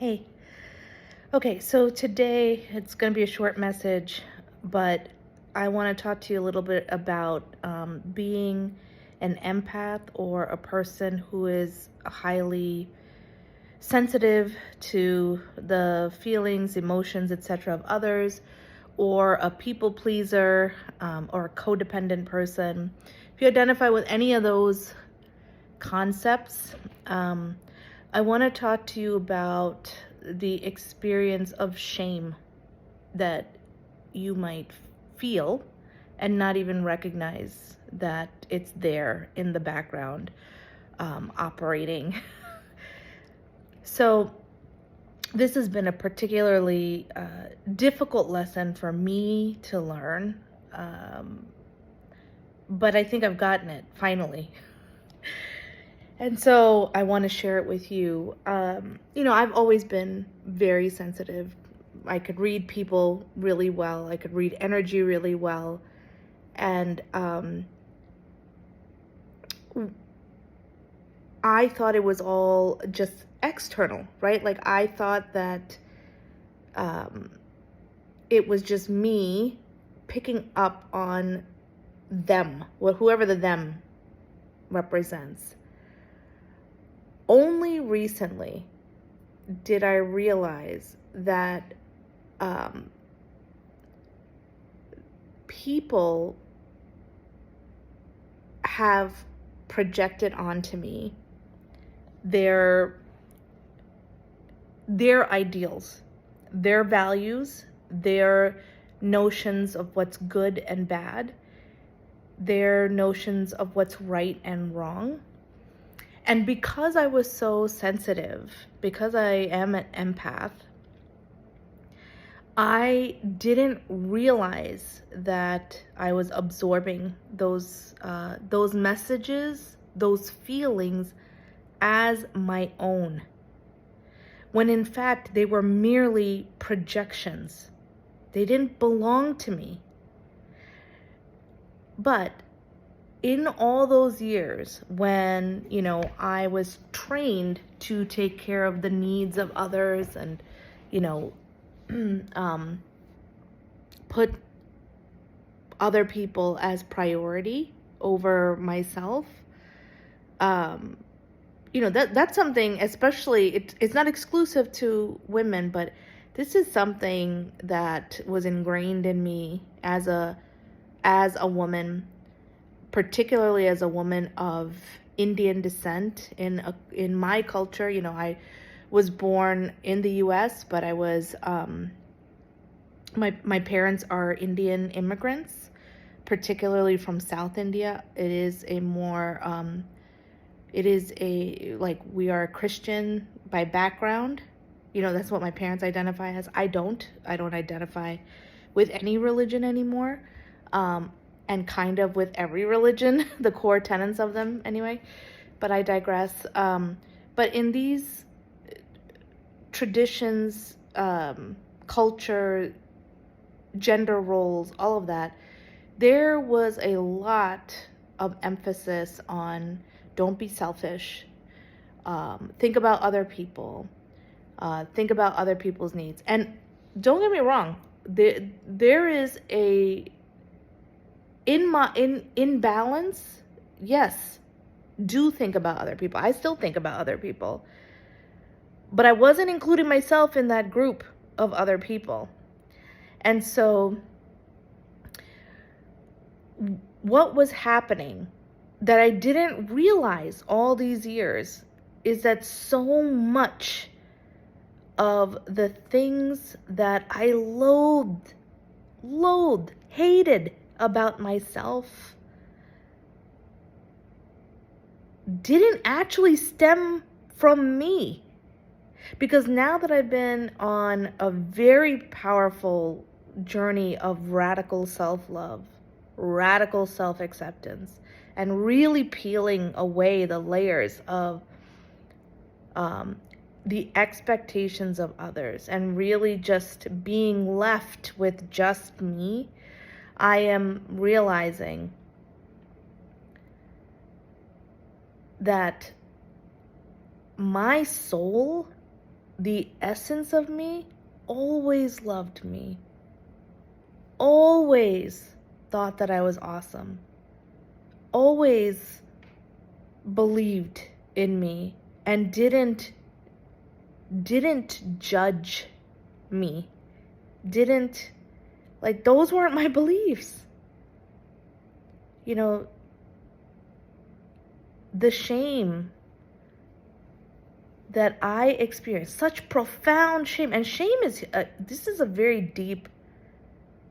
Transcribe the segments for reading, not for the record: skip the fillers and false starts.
Hey. Okay, so today it's going to be a short message, but I want to talk to you a little bit about being an empath or a person who is highly sensitive to the feelings, emotions, etc. of others, or a people pleaser, or a codependent person. If you identify with any of those concepts, I want to talk to you about the experience of shame that you might feel and not even recognize that it's there in the background, operating. So this has been a particularly difficult lesson for me to learn, but I think I've gotten it finally. And so I want to share it with you. I've always been very sensitive. I could read people really well. I could read energy really well. And I thought it was all just external, right? Like I thought that it was just me picking up on them, whoever the them represents. Only recently did I realize that people have projected onto me their ideals, their values, their notions of what's good and bad, their notions of what's right and wrong. And because I was so sensitive, because I am an empath, I didn't realize that I was absorbing those messages, those feelings as my own, when in fact they were merely projections. They didn't belong to me. But in all those years when, I was trained to take care of the needs of others and, put other people as priority over myself, that's something, especially, it's not exclusive to women, but this is something that was ingrained in me as a woman, particularly as a woman of Indian descent. In my culture, I was born in the U.S., but I was my parents are Indian immigrants, particularly from South India. It is we are Christian by background. That's what my parents identify as. I don't identify with any religion anymore. And kind of with every religion, the core tenets of them anyway, but I digress. But in these traditions, culture, gender roles, all of that, there was a lot of emphasis on don't be selfish, think about other people, think about other people's needs. And don't get me wrong, there is a in balance, yes, do think about other people. I still think about other people. But I wasn't including myself in that group of other people. And so what was happening that I didn't realize all these years is that so much of the things that I loathed, hated about myself didn't actually stem from me. Because now that I've been on a very powerful journey of radical self-love, radical self-acceptance, and really peeling away the layers of the expectations of others and really just being left with just me, I am realizing that my soul, the essence of me always loved me, always thought that I was awesome, always believed in me, and didn't judge me, didn't, like, those weren't my beliefs. You know, the shame that I experienced, such profound shame, and shame is, this is a very deep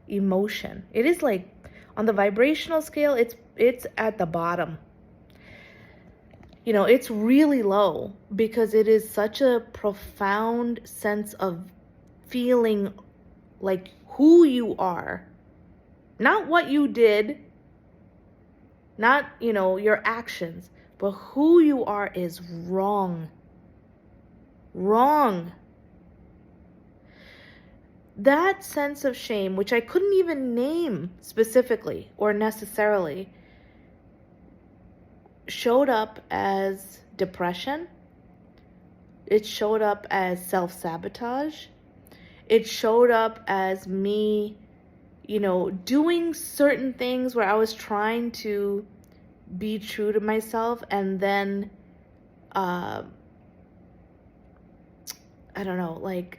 emotion. It is like, on the vibrational scale, it's at the bottom. You know, it's really low because it is such a profound sense of feeling like who you are, not what you did, not, your actions, but who you are is wrong. Wrong. That sense of shame, which I couldn't even name specifically or necessarily, showed up as depression. It showed up as self-sabotage. It showed up as me, doing certain things where I was trying to be true to myself, and then, I don't know, like,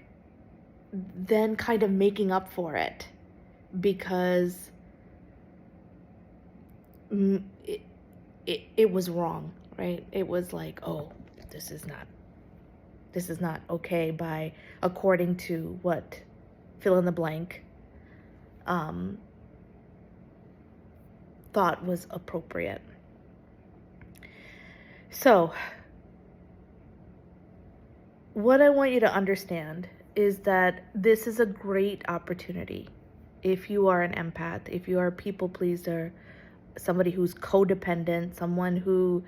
then kind of making up for it because it was wrong, right? It was like, oh, this is not okay by according to what fill in the blank thought was appropriate. So what I want you to understand is that this is a great opportunity. If you are an empath, if you are a people pleaser, somebody who's codependent, someone who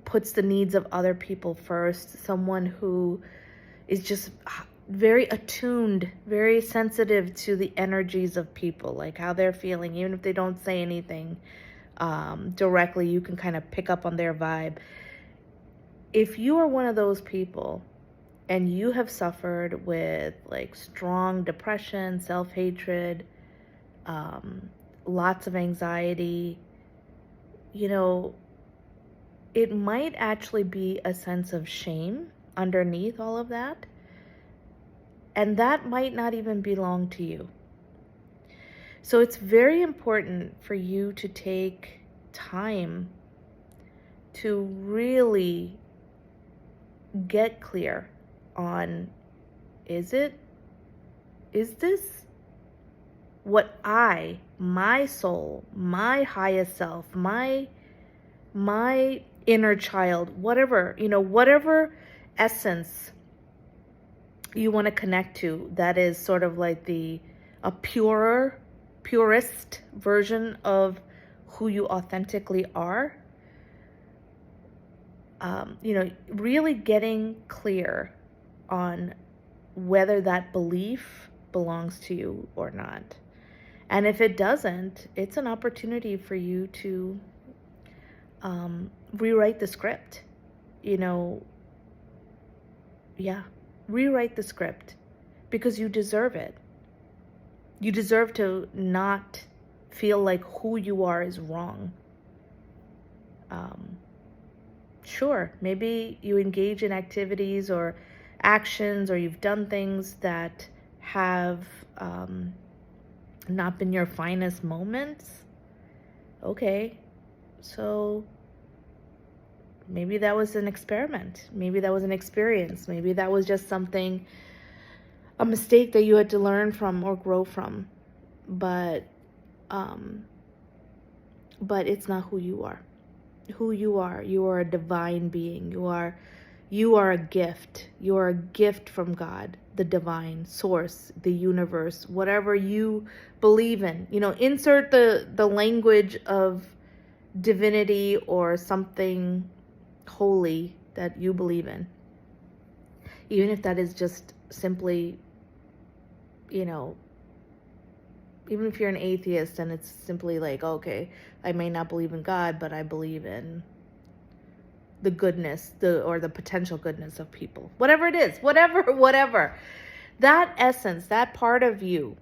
puts the needs of other people first, someone who is just very attuned, very sensitive to the energies of people, like how they're feeling, even if they don't say anything directly, you can kind of pick up on their vibe. If you are one of those people and you have suffered with like strong depression, self-hatred, lots of anxiety, it might actually be a sense of shame underneath all of that. And that might not even belong to you. So it's very important for you to take time to really get clear on, is this what my soul, my highest self, my inner child, whatever, whatever essence you want to connect to, that is sort of like a purest version of who you authentically are, really getting clear on whether that belief belongs to you or not. And if it doesn't, it's an opportunity for you to rewrite the script. Rewrite the script, because you deserve it. You deserve to not feel like who you are is wrong. Sure, maybe you engage in activities or actions, or you've done things that have not been your finest moments. Okay, so maybe that was an experiment. Maybe that was an experience. Maybe that was just a mistake that you had to learn from or grow from. But it's not who you are. Who you are a divine being. You are a gift. You are a gift from God, the divine source, the universe, whatever you believe in. Insert the language of divinity or something holy that you believe in. Even if that is just simply, even if you're an atheist and it's simply like, okay, I may not believe in God, but I believe in the goodness, or the potential goodness of people. Whatever it is, whatever. That essence, that part of you,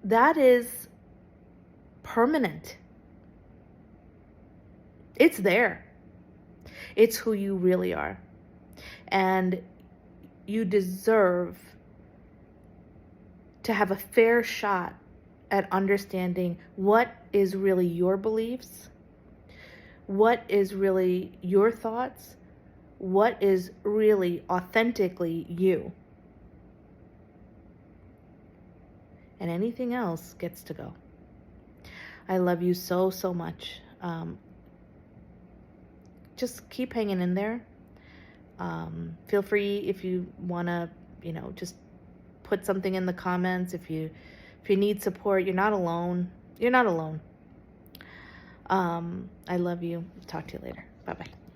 that is permanent. It's there. It's who you really are. And you deserve to have a fair shot at understanding what is really your beliefs, what is really your thoughts, what is really authentically you. And anything else gets to go. I love you so, so much. Just keep hanging in there. Feel free if you want to, just put something in the comments. If you need support, you're not alone. You're not alone. I love you. Talk to you later. Bye-bye.